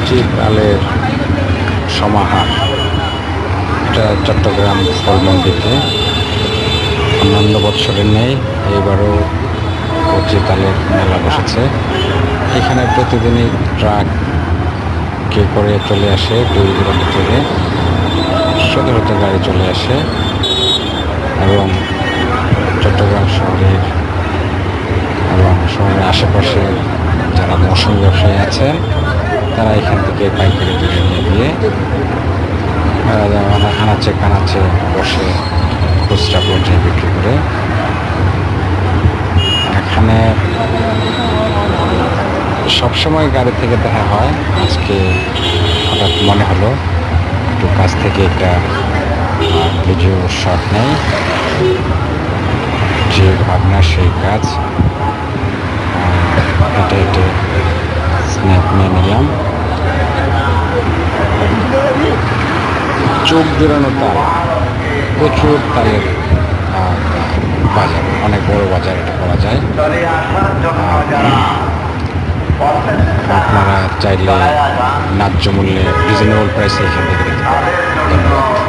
কচি তালের সমাহার। এটা চট্টগ্রাম ফলমন্ডিতে অন্যান্য বছরের নেই, এবারও কচি তালের মেলা বসেছে। এখানে প্রতিদিনই ট্রাকে করে চলে আসে দূর দূরান্ত থেকে, শত শত গাড়ি চলে আসে এবং চট্টগ্রাম শহরের এবং শহরের আশেপাশে যারা মৌসুমী ব্যবসায়ী আছেন তারা এখান থেকে পাইকারি কিনে নিয়ে গিয়ে আনাচে কানাচে বসে খুচরা পর্যায়ে বিক্রি করে। এখানে সবসময় গাড়ি থেকে দেখা হয়, আজকে হঠাৎ মনে হলো একটু কাছ থেকে একটা ভিডিও শট নেই। যে ভাবনা সেই কাজ, হেঁটে হেঁটে স্ন্যাপ নিয়ে নিলাম। চোখ জোড়ানো তাল, প্রচুর তালের বাজার, অনেক বড় বাজার এটা করা যায়। আপনারা চাইলে ন্যায্য মূল্যে রিজনেবল প্রাইসে এখান থেকে নিতে পারেন। ধন্যবাদ।